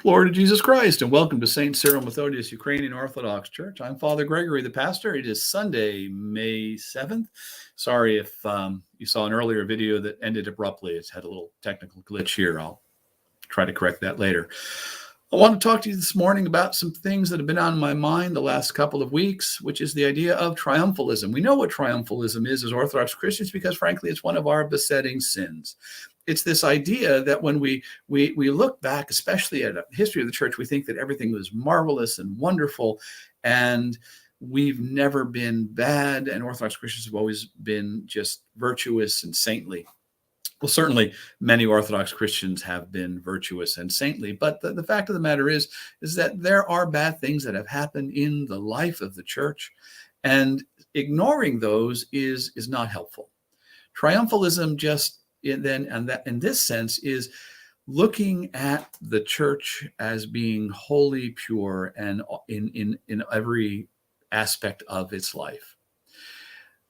Glory to Jesus Christ, and welcome to St. Cyril Methodius Ukrainian Orthodox Church. I'm Father Gregory, the pastor. It is Sunday, May 7th. Sorry if you saw an earlier video that ended abruptly. It's had a little technical glitch here. I'll try to correct that later. I want to talk to you this morning about some things that have been on my mind the last couple of weeks, which is the idea of triumphalism. We know what triumphalism is as Orthodox Christians because, frankly, it's one of our besetting sins. It's this idea that when we look back, especially at the history of the church, we think that everything was marvelous and wonderful, and we've never been bad, and Orthodox Christians have always been just virtuous and saintly. Well, certainly many Orthodox Christians have been virtuous and saintly, but the fact of the matter is that there are bad things that have happened in the life of the church, and ignoring those is not helpful. Triumphalism in this sense is looking at the church as being wholly pure and in every aspect of its life.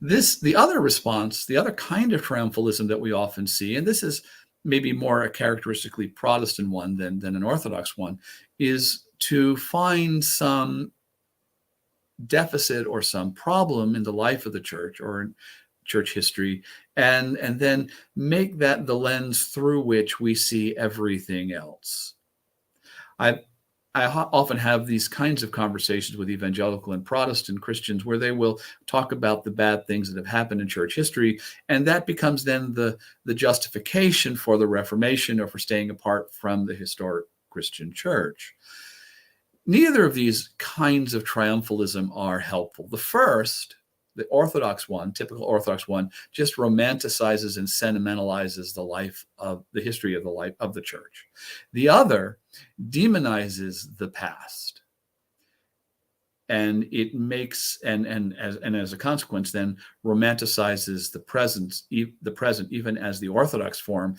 The other kind of triumphalism that we often see, and this is maybe more a characteristically Protestant one than an Orthodox one, is to find some deficit or some problem in the life of the church or in church history, and then make that the lens through which we see everything else. I often have these kinds of conversations with evangelical and Protestant Christians where they will talk about the bad things that have happened in church history, and that becomes then the justification for the Reformation or for staying apart from the historic Christian church. Neither of these kinds of triumphalism are helpful. The first, the Orthodox one, typical Orthodox one, just romanticizes and sentimentalizes the history of the life of the church. The other demonizes the past, and it makes and as a consequence, then romanticizes the present, even as the Orthodox form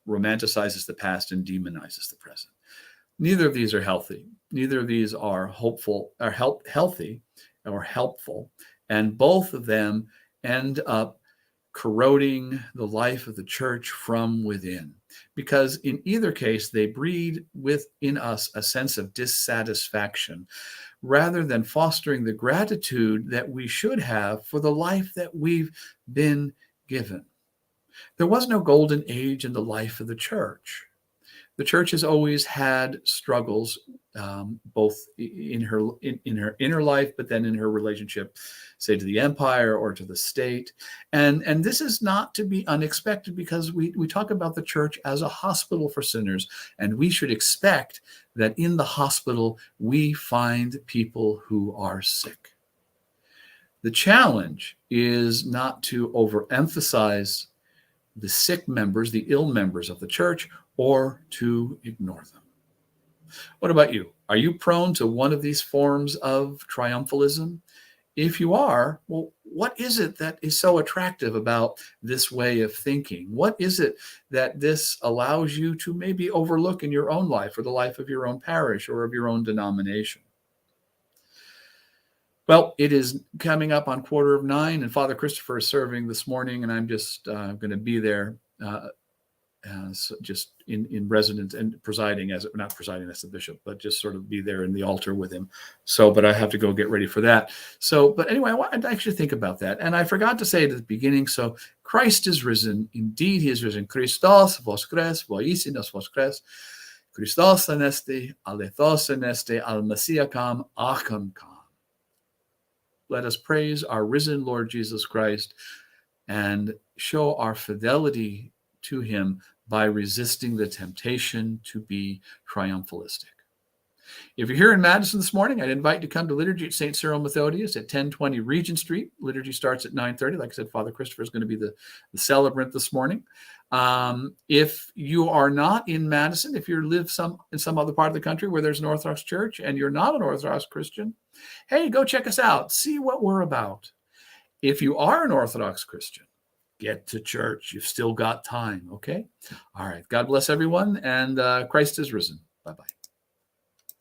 romanticizes the past and demonizes the present. Neither of these are healthy. Neither of these are healthy or helpful. And both of them end up corroding the life of the church from within, because in either case, they breed within us a sense of dissatisfaction rather than fostering the gratitude that we should have for the life that we've been given. There was no golden age in the life of the church. The church has always had struggles, both in her inner life, but then in her relationship, say, to the empire or to the state. And this is not to be unexpected, because we talk about the church as a hospital for sinners, and we should expect that in the hospital we find people who are sick. The challenge is not to overemphasize the sick members, the ill members of the church, or to ignore them. What about you? Are you prone to one of these forms of triumphalism? If you are, well, what is it that is so attractive about this way of thinking? What is it that this allows you to maybe overlook in your own life or the life of your own parish or of your own denomination? Well, it is coming up on 9:15, and Father Christopher is serving this morning, and I'm just going to be there just in residence and presiding, not presiding as the bishop, but just sort of be there in the altar with him. But I have to go get ready for that. But anyway, I wanted to actually think about that. And I forgot to say it at the beginning. So Christ is risen. Indeed, he is risen. Christos voskres, voisinos voskres. Christos aneste, alethos aneste, al messiacam acham kam. Let us praise our risen Lord Jesus Christ and show our fidelity to him by resisting the temptation to be triumphalistic. If you're here in Madison this morning, I'd invite you to come to liturgy at St. Cyril Methodius at 1020 Regent Street. Liturgy starts at 9:30. Like I said, Father Christopher is going to be the celebrant this morning. If you are not in Madison, if you live in some other part of the country where there's an Orthodox church and you're not an Orthodox Christian, hey, go check us out. See what we're about. If you are an Orthodox Christian, get to church. You've still got time, okay? All right. God bless everyone, and Christ is risen. Bye-bye.